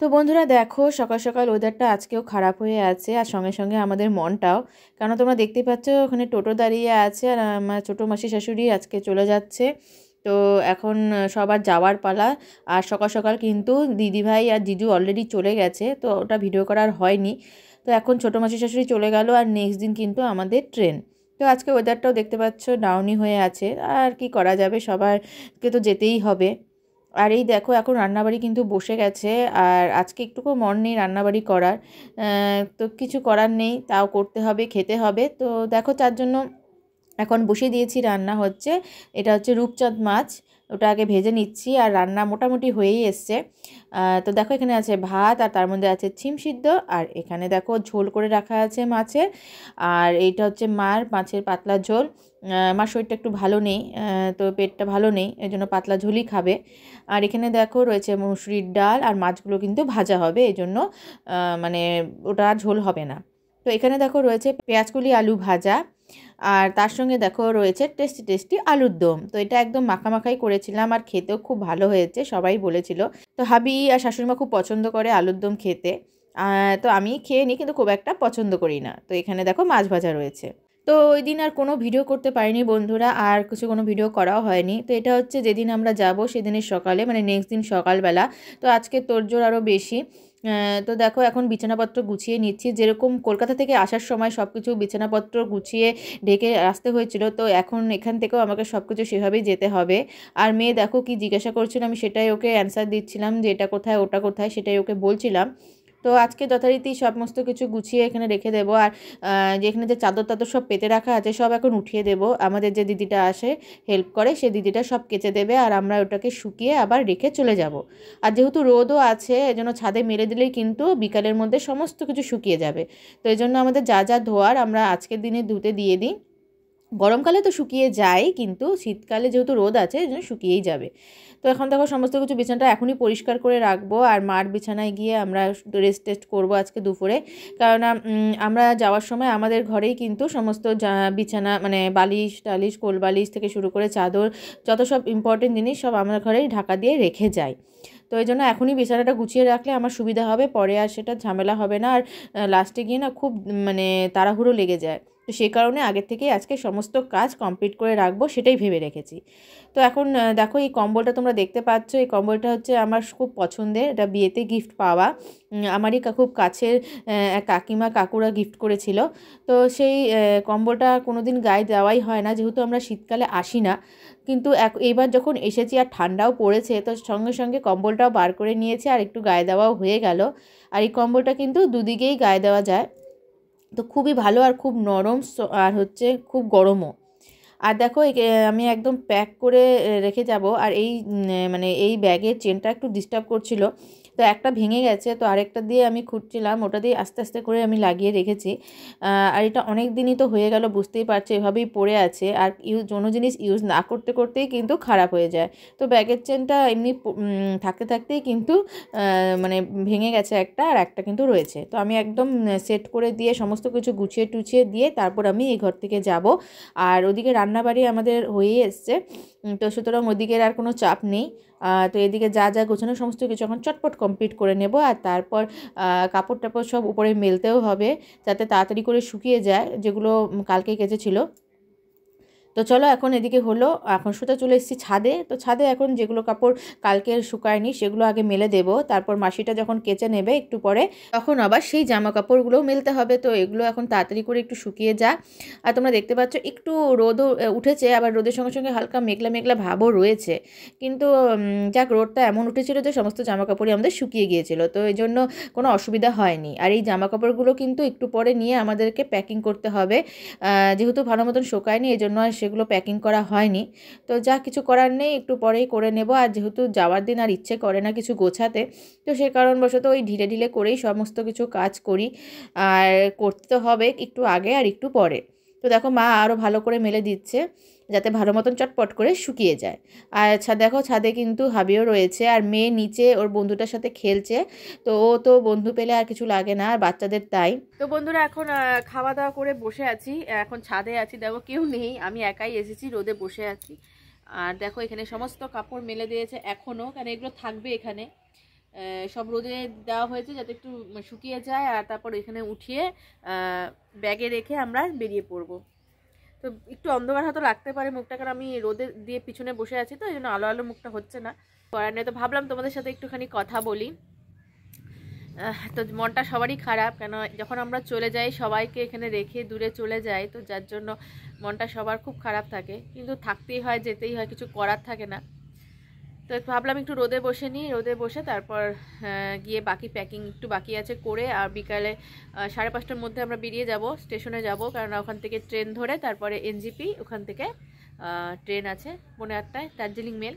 তো বন্ধুরা দেখো, সকাল সকাল ওয়েদারটা আজকেও খারাপ হয়ে আছে, আর সঙ্গে সঙ্গে আমাদের মনটাও। কারণ তোমরা দেখতে পাচ্ছ ওখানে টোটো দাঁড়িয়ে আছে, আর আমার ছোটো মাসি শাশুড়ি আজকে চলে যাচ্ছে। তো এখন সবার যাওয়ার পালা। আর সকাল সকাল কিন্তু দিদিভাই আর জিজু অলরেডি চলে গেছে, তো ওটা ভিডিও করার হয়নি। তো এখন ছোটো মাসি শাশুড়ি চলে গেল, আর নেক্সট দিন কিন্তু আমাদের ট্রেন। তো আজকে ওয়েদারটাও দেখতে পাচ্ছ ডাউনি হয়ে আছে, আর কি করা যাবে, সবাইকে তো যেতেই হবে। আর এই দেখো এখন রান্নাবাড়ি কিন্তু বসে গেছে, আর আজকে একটুকু মন নেই রান্নাবাড়ি করার। তো কিছু করার নেই, তাও করতে হবে, খেতে হবে। তো দেখো তার জন্য এখন বসিয়ে দিয়েছি, রান্না হচ্ছে। এটা হচ্ছে রূপচাঁদ মাছ, ওটা আগে ভেজে নিচ্ছি, আর রান্না মোটামুটি হয়েই এসছে। তো দেখো এখানে আছে ভাত, আর তার মধ্যে আছে ছিম সিদ্ধ, আর এখানে দেখো ঝোল করে রাখা আছে মাছের। আর এইটা হচ্ছে মাছের পাতলা ঝোল। মার শরীরটা একটু ভালো নেই, তো পেটটা ভালো নেই, এই জন্য পাতলা ঝোলই খাবে। আর এখানে দেখো রয়েছে মুসুরির ডাল, আর মাছগুলো কিন্তু ভাজা হবে, এই জন্য মানে ওটা আর ঝোল হবে না। তো এখানে দেখো রয়েছে পেঁয়াজকলি আলু ভাজা, আর তার সঙ্গে দেখো রয়েছে টেস্টি টেস্টি আলুর দম। তো এটা একদম মাখামাখাই করেছিলাম, আর খেতেও খুব ভালো হয়েছে, সবাই বলেছিল। তো হাবি আর শাশুড়িমা খুব পছন্দ করে আলুর দম খেতে। তো আমি খেয়ে নিই, কিন্তু খুব একটা পছন্দ করি না। তো এখানে দেখো মাছ ভাজা রয়েছে। তো ওই দিন আর কোনো ভিডিও করতে পারিনি বন্ধুরা, আর কোনো ভিডিও করাও হয়নি। তো এটা হচ্ছে যেদিন আমরা যাব সেদিনের সকালে, মানে নেক্সট দিন সকালবেলা। তো আজকে তোড়জোড় আরও বেশি। তো দেখো এখন বিছানাপত্র গুছিয়ে নিচ্ছি, যেরকম কলকাতা থেকে আসার সময় সব কিছু বিছানাপত্র গুছিয়ে ঢেকে আসতে হয়েছিল, তো এখন এখান থেকেও আমাকে সব কিছু সেভাবেই যেতে হবে। আর মেয়ে দেখো কি জিজ্ঞাসা করছিল, আমি সেটাই ওকে অ্যান্সার দিচ্ছিলাম, যে এটা কোথায় ওটা কোথায়, সেটাই ওকে বলছিলাম। তো আজকে যথারীতি সমস্ত কিছু গুছিয়ে এখানে রেখে দেবো। আর যেখানে যে চাদর টাদর সব পেতে রাখা আছে সব এখন উঠিয়ে দেবো। আমাদের যে দিদিটা আসে হেল্প করে, সে দিদিটা সব কেচে দেবে, আর আমরা ওটাকে শুকিয়ে আবার রেখে চলে যাব। আর যেহেতু রোদও আছে, এজন্য ছাদে মেলে দিলেই কিন্তু বিকালের মধ্যে সমস্ত কিছু শুকিয়ে যাবে। তো এই জন্য আমাদের যা যা ধোয়ার আমরা আজকের দিনে ধুতে দিয়ে দিই। গরমকালে তো শুকিয়ে যায়, কিন্তু শীতকালে যেহেতু রোদ আছে এই জন্য শুকিয়েই যাবে। তো এখন দেখো সমস্ত কিছু বিছানাটা এখনই পরিষ্কার করে রাখবো, আর মার বিছানায় গিয়ে আমরা রেস্ট টেস্ট করবো আজকে দুপুরে। কারণ আমরা যাওয়ার সময় আমাদের ঘরেই কিন্তু সমস্ত বিছানা, মানে বালিশ টালিশ, কোল বালিশ থেকে শুরু করে চাদর, যত সব ইম্পর্টেন্ট জিনিস সব আমরা ঘরেই ঢাকা দিয়ে রেখে যাই। তো এই জন্য এখনই বিছানাটা গুছিয়ে রাখলে আমার সুবিধা হবে, পরে আর সেটা ঝামেলা হবে না। আর লাস্টে গিয়ে না খুব মানে তাড়াহুড়ো লেগে যায়। তো সেই কারণে আগের থেকেই আজকে সমস্ত কাজ কমপ্লিট করে রাখবো, সেটাই ভেবে রেখেছি। তো এখন দেখো এই কম্বলটা তোমরা দেখতে পাচ্ছ, এই কম্বলটা হচ্ছে আমার খুব পছন্দের, এটা বিয়েতে গিফট পাওয়া। আমারই খুব কাছের এক কাকিমা কাকুরা গিফট করেছিল। তো সেই কম্বলটা কোনো দিন গায়ে দেওয়াই হয় না, যেহেতু আমরা শীতকালে আসি না। কিন্তু এইবার যখন এসেছি আর ঠান্ডাও পড়েছে, তো সঙ্গে সঙ্গে কম্বলটাও বার করে নিয়েছে, আর একটু গায়ে দেওয়াও হয়ে গেল। আর এই কম্বলটা কিন্তু দুদিকেই গায়ে দেওয়া যায়, তো খুবই ভালো, আর খুব নরম, আর হচ্ছে খুব গরমও। আর দেখো আমি একদম প্যাক করে রেখে যাব। আর এই মানে এই ব্যাগের চেনটা একটু ডিস্টার্ব করছিল, তো একটা ভেঙে গেছে, তো আরেকটা দিয়ে আমি খুঁটছিলাম, ওটা দিয়ে আস্তে আস্তে করে আমি লাগিয়ে রেখেছি। আর এটা অনেক দিনই তো হয়ে গেল, বুঝতেই পারছো, এভাবেই পড়ে আছে। আর কোনো জিনিস ইউজ না করতে করতেই কিন্তু খারাপ হয়ে যায়। তো ব্যাগের চেনটা এমনি থাকতে থাকতেই কিন্তু মানে ভেঙে গেছে একটা, আর একটা কিন্তু রয়েছে। তো আমি একদম সেট করে দিয়ে সমস্ত কিছু গুছিয়ে টুছিয়ে দিয়ে তারপর আমি এই ঘর থেকে যাব। আর ওদিকে রান্নাবাড়ি আমাদের হয়েই এসছে, তো সুতরাং ওদিকের আর কোনো চাপ নেই। তো এদিকে যা যা গোছানো সমস্ত কিছু এখন চটপট কমপ্লিট করে নেব। আর তারপর কাপড় টাপড় সব উপরে মেলতেও হবে, যাতে তাড়াতাড়ি করে শুকিয়ে যায়, যেগুলো কালকে কেচেছিল। তো চলো এখন এদিকে হলো, এখন সোজা চলে এসেছি ছাদে। তো ছাদে এখন যেগুলো কাপড় কালকে শুকায়নি সেগুলো আগে মেলে দেবো, তারপর মাসিটা যখন কেচে নেবে একটু পরে, তখন আবার সেই জামা কাপড়গুলোও মেলতে হবে। তো এগুলো এখন তাড়াতাড়ি করে একটু শুকিয়ে যাক। আর তোমরা দেখতে পাচ্ছ একটু রোদও উঠেছে, আবার রোদের সঙ্গে সঙ্গে হালকা মেঘলা মেঘলা ভাবও রয়েছে। কিন্তু যাক, রোদটা এমন উঠেছিল যে সমস্ত জামা কাপড়ই আমাদের শুকিয়ে গিয়েছিল, তো এই জন্য কোনো অসুবিধা হয়নি। আর এই জামা কাপড়গুলো কিন্তু একটু পরে নিয়ে আমাদেরকে প্যাকিং করতে হবে, যেহেতু ভালো মতন শোকায়নি, এই জন্য আর সেগুলো প্যাকিং করা হয়নি। তো যা কিছু করার নেই, একটু পরেই করে নেব। আর যেহেতু যাওয়ার দিন আর ইচ্ছে করে না কিছু গোছাতে, তো সে কারণবশত ওই ঢিলে ঢিলে করেই সমস্ত কিছু কাজ করি। আর করতে তো হবে একটু আগে আর একটু পরে। তো দেখো মা আরও ভালো করে মেলে দিচ্ছে, যাতে ভালো মতন চটপট করে শুকিয়ে যায়। আর দেখো ছাদে কিন্তু হাবিও রয়েছে, আর মেয়ে নিচে ওর বন্ধুটার সাথে খেলছে। তো ও তো বন্ধু পেলে আর কিছু লাগে না, আর বাচ্চাদের তাই। তো বন্ধুরা এখন খাওয়া দাওয়া করে বসে আছি, এখন ছাদে আছি, দেখো কেউ নেই, আমি একাই এসেছি, রোদে বসে আছি। আর দেখো এখানে সমস্ত কাপড় মেলে দিয়েছে এখনও, কারণ এগুলো থাকবে এখানে। সব রোদে দেওয়া হয়েছে যাতে একটু শুকিয়ে যায়, আর তারপর এখানে উঠিয়ে ব্যাগে রেখে আমরা বেরিয়ে পড়বো। তো একটু অন্ধকার হয়তো লাগতে পারে মুখটা, কারণ আমি রোদে দিয়ে পিছনে বসে আছি, তো এই জন্য আলো আলো মুখটা হচ্ছে না, করার নেই। তো ভাবলাম তোমাদের সাথে একটুখানি কথা বলি। তো মনটা সবারই খারাপ, কেন যখন আমরা চলে যাই সবাইকে এখানে রেখে দূরে চলে যাই, তো যার জন্য মনটা সবার খুব খারাপ থাকে, কিন্তু থাকতেই হয়, যেতেই হয়, কিছু করার থাকে না। তো ভাবলাম একটু রোদে বসে নিই, রোদে বসে তারপর গিয়ে বাকি প্যাকিং একটু বাকি আছে করে, আর বিকালে 5:30টার মধ্যে আমরা বেরিয়ে যাব, স্টেশনে যাব, কারণ ওখান থেকে ট্রেন ধরে তারপরে এনজিপি, ওখান থেকে ট্রেন আছে 8:30টায় দার্জিলিং মেল।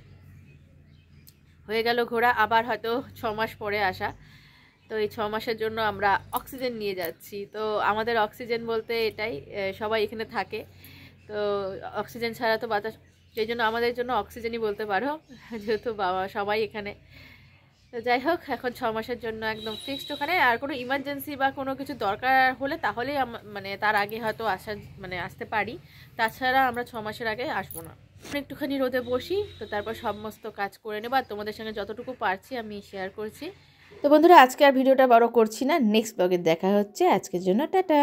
হয়ে গেল ঘোরা, আবার হয়তো 6 মাস পরে আসা। তো এই 6 মাসের জন্য আমরা অক্সিজেন নিয়ে যাচ্ছি। তো আমাদের অক্সিজেন বলতে এটাই, সবাই এখানে থাকে, তো অক্সিজেন ছাড়া তো বাতাস, সেই জন্য আমাদের জন্য অক্সিজেনই বলতে পারো, যেহেতু বাবা সবাই এখানে। তো যাই হোক, এখন 6 মাসের জন্য একদম ফিক্সড ওখানে, আর কোনো ইমার্জেন্সি বা কোনো কিছু দরকার হলে তাহলেই মানে তার আগে হয়তো আসতে পারি, তাছাড়া আমরা 6 মাসের আগে আসবো না। একটুখানি রোদে বসি, তো তারপর সমস্ত কাজ করে নেব, আর তোমাদের সঙ্গে যতটুকু পারছি আমি শেয়ার করছি। তো বন্ধুরা, আজকে আর ভিডিওটা বড় করছি না, নেক্সট ব্লগে দেখা হচ্ছে। আজকের জন্য টাটা।